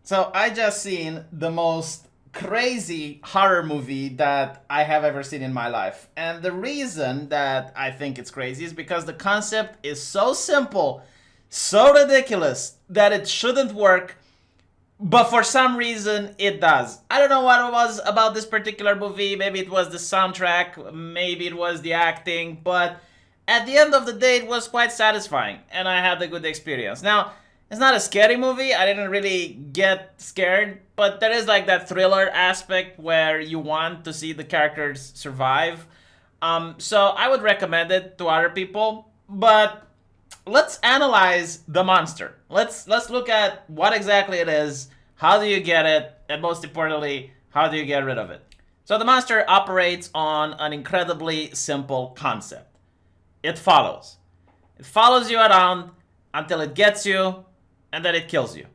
So I just seen the most crazy horror movie that I have ever seen in my life. And the reason that I think it's crazy is because the concept is so simple, so ridiculous that it shouldn't work, but for some reason it does. I don't know what it was about this particular movie. Maybe it was the soundtrack, maybe it was the acting, but at the end of the day it was quite satisfying and I had a good experience. Now, it's not a scary movie. I didn't really get scared, but there is like that thriller aspect where you want to see the characters survive. So I would recommend it to other people, but let's analyze the monster. Let's look at what exactly it is, how do you get it, and most importantly, how do you get rid of it? So the monster operates on an incredibly simple concept. It follows. It follows you around until it gets you, and then it kills you.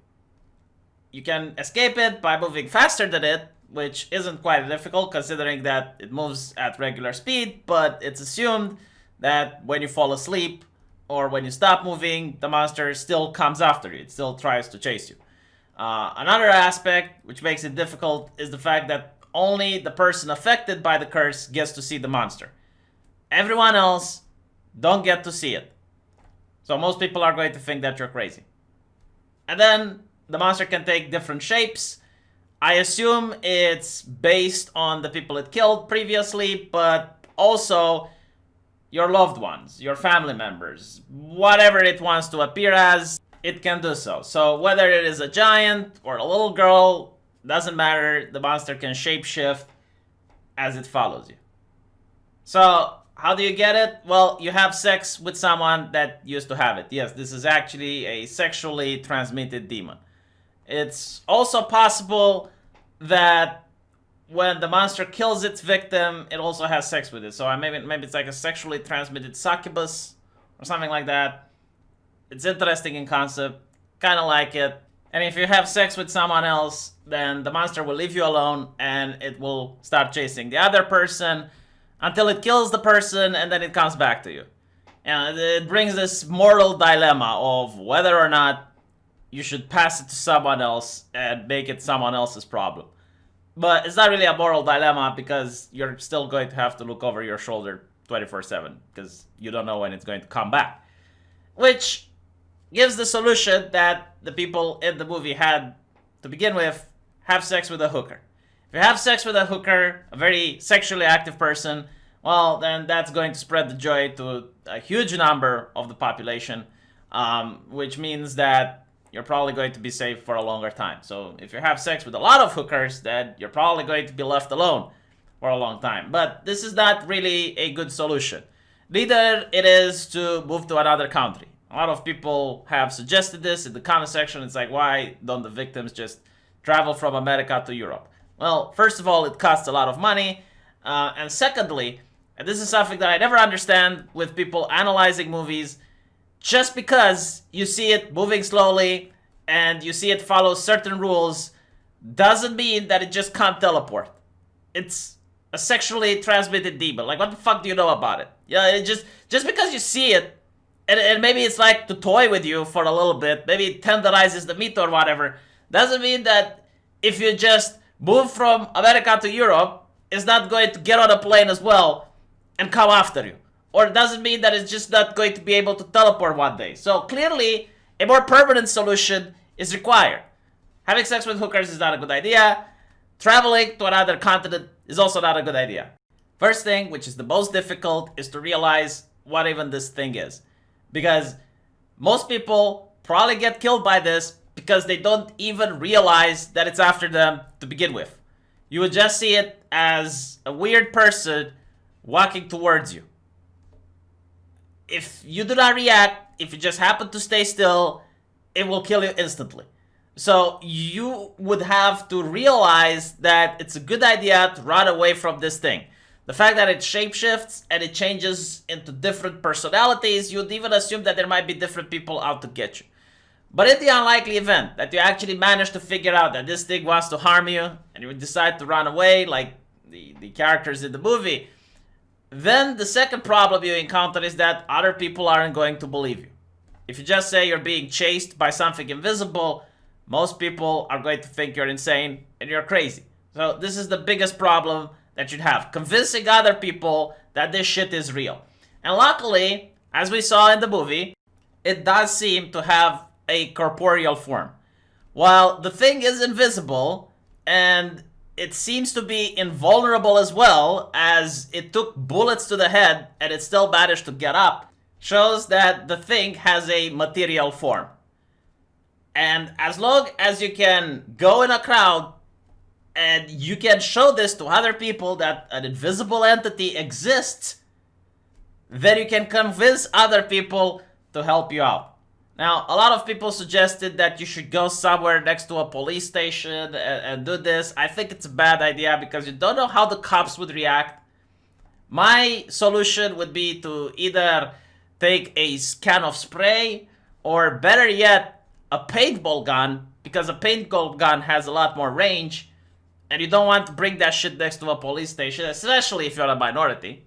You can escape it by moving faster than it, which isn't quite difficult considering that it moves at regular speed, but it's assumed that when you fall asleep or when you stop moving, the monster still comes after you. It still tries to chase you. Another aspect which makes it difficult is the fact that only the person affected by the curse gets to see the monster. Everyone else don't get to see it. So most people are going to think that you're crazy. And then the monster can take different shapes. I assume it's based on the people it killed previously, but also your loved ones, your family members, whatever it wants to appear as, it can do so. So whether it is a giant or a little girl, doesn't matter, the monster can shapeshift as it follows you. So how do you get it? Well, you have sex with someone that used to have it. Yes, this is actually a sexually transmitted demon. It's also possible that when the monster kills its victim, it also has sex with it. So maybe it's like a sexually transmitted succubus or something like that. It's interesting in concept, kind of like it. And if you have sex with someone else, then the monster will leave you alone and it will start chasing the other person until it kills the person and then it comes back to you. And it brings this moral dilemma of whether or not you should pass it to someone else and make it someone else's problem. But it's not really a moral dilemma because you're still going to have to look over your shoulder 24/7 because you don't know when it's going to come back. Which gives the solution that the people in the movie had to begin with: have sex with a hooker. If you have sex with a hooker, a very sexually active person, well, then that's going to spread the joy to a huge number of the population, which means that you're probably going to be safe for a longer time. So if you have sex with a lot of hookers, then you're probably going to be left alone for a long time. But this is not really a good solution. Neither it is to move to another country. A lot of people have suggested this in the comment section. It's like, why don't the victims just travel from America to Europe? Well, first of all, it costs a lot of money. And secondly, and this is something that I never understand with people analyzing movies, just because you see it moving slowly and you see it follow certain rules doesn't mean that it just can't teleport. It's a sexually transmitted demon. Like, what the fuck do you know about it? Yeah, it just because you see it, and maybe it's like to toy with you for a little bit, maybe it tenderizes the meat or whatever, doesn't mean that if you just move from America to Europe, it's not going to get on a plane as well and come after you. Or it doesn't mean that it's just not going to be able to teleport one day. So clearly, a more permanent solution is required. Having sex with hookers is not a good idea. Traveling to another continent is also not a good idea. First thing, which is the most difficult, is to realize what even this thing is. Because most people probably get killed by this because they don't even realize that it's after them to begin with. You would just see it as a weird person walking towards you. If you do not react, if you just happen to stay still, it will kill you instantly. So you would have to realize that it's a good idea to run away from this thing. The fact that it shapeshifts and it changes into different personalities, you'd even assume that there might be different people out to get you. But in the unlikely event that you actually manage to figure out that this thing wants to harm you and you decide to run away like the characters in the movie, then the second problem you encounter is that other people aren't going to believe you. If you just say you're being chased by something invisible, most people are going to think you're insane and you're crazy. So this is the biggest problem that you'd have, convincing other people that this shit is real. And luckily, as we saw in the movie, it does seem to have a corporeal form. While the thing is invisible, and it seems to be invulnerable as well, as it took bullets to the head and it still managed to get up, shows that the thing has a material form. And as long as you can go in a crowd and you can show this to other people that an invisible entity exists, then you can convince other people to help you out. Now, a lot of people suggested that you should go somewhere next to a police station and do this. I think it's a bad idea because you don't know how the cops would react. My solution would be to either take a can of spray, or better yet, a paintball gun, because a paintball gun has a lot more range, and you don't want to bring that shit next to a police station, especially if you're a minority.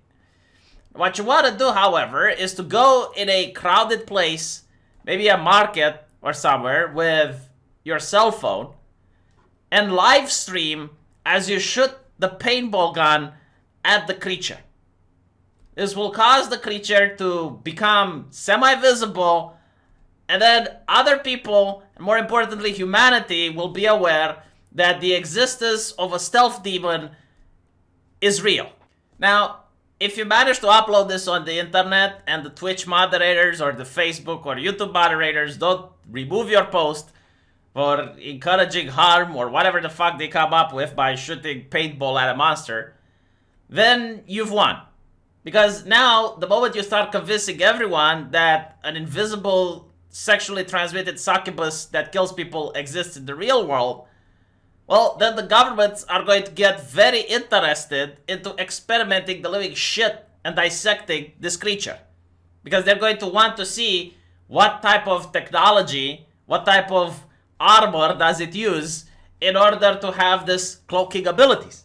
What you want to do, however, is to go in a crowded place, maybe a market or somewhere, with your cell phone, and live stream as you shoot the paintball gun at the creature. This will cause the creature to become semi-visible, and then other people, and more importantly humanity, will be aware that the existence of a stealth demon is real. Now, if you manage to upload this on the internet and the Twitch moderators or the Facebook or YouTube moderators don't remove your post for encouraging harm or whatever the fuck they come up with by shooting paintball at a monster, then you've won. Because now, the moment you start convincing everyone that an invisible sexually transmitted succubus that kills people exists in the real world, well, then the governments are going to get very interested into experimenting the living shit and dissecting this creature. Because they're going to want to see what type of technology, what type of armor does it use in order to have this cloaking abilities.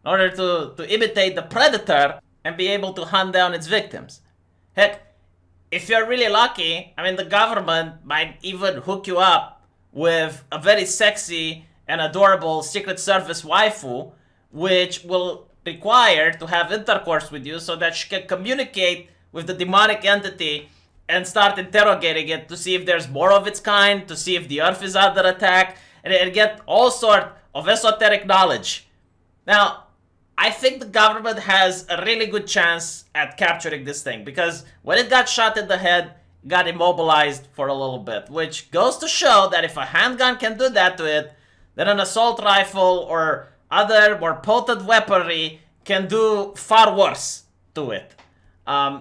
In order to imitate the predator and be able to hunt down its victims. Heck, if you're really lucky, I mean, the government might even hook you up with a very sexy and adorable Secret Service waifu, which will require to have intercourse with you so that she can communicate with the demonic entity and start interrogating it to see if there's more of its kind, to see if the earth is under attack, and get all sort of esoteric knowledge. Now, I think the government has a really good chance at capturing this thing, because when it got shot in the head, it got immobilized for a little bit, which goes to show that if a handgun can do that to it, then an assault rifle or other more potent weaponry can do far worse to it.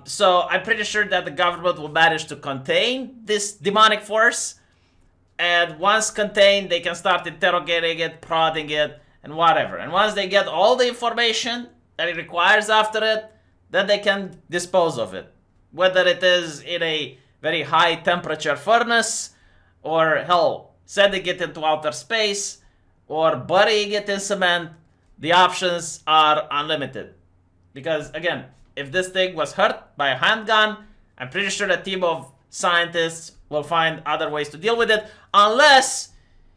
So I'm pretty sure that the government will manage to contain this demonic force, and once contained, they can start interrogating it, prodding it, and whatever. And once they get all the information that it requires after it, then they can dispose of it. Whether it is in a very high temperature furnace, or hell, sending it into outer space, or burying it in cement, the options are unlimited. Because again, if this thing was hurt by a handgun, I'm pretty sure a team of scientists will find other ways to deal with it, unless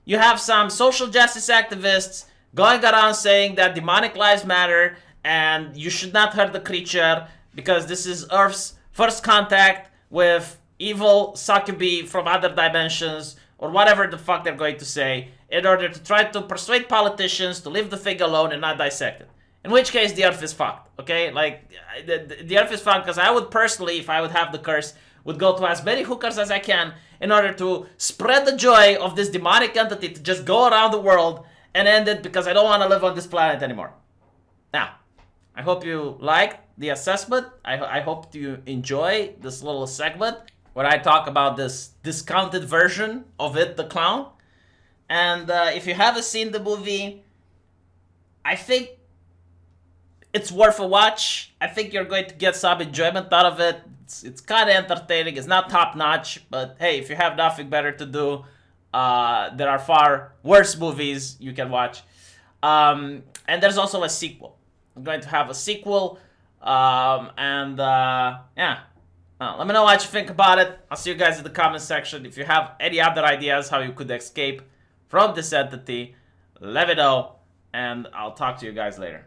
you have some social justice activists going around saying that demonic lives matter and you should not hurt the creature because this is Earth's first contact with evil succubi from other dimensions, or whatever the fuck they're going to say, in order to try to persuade politicians to leave the thing alone and not dissect it. In which case, the Earth is fucked, okay? Like, the Earth is fucked because I would personally, if I would have the curse, would go to as many hookers as I can in order to spread the joy of this demonic entity to just go around the world and end it, because I don't want to live on this planet anymore. Now, I hope you liked the assessment. I hope you enjoy this little segment where I talk about this discounted version of It the Clown. And if you haven't seen the movie, I think it's worth a watch. I think you're going to get some enjoyment out of it. It's kind of entertaining. It's not top notch, but hey, if you have nothing better to do, there are far worse movies you can watch. And there's also a sequel. I'm going to have a sequel. Yeah. Let me know what you think about it. I'll see you guys in the comment section. If you have any other ideas how you could escape from this entity. Levido, and I'll talk to you guys later.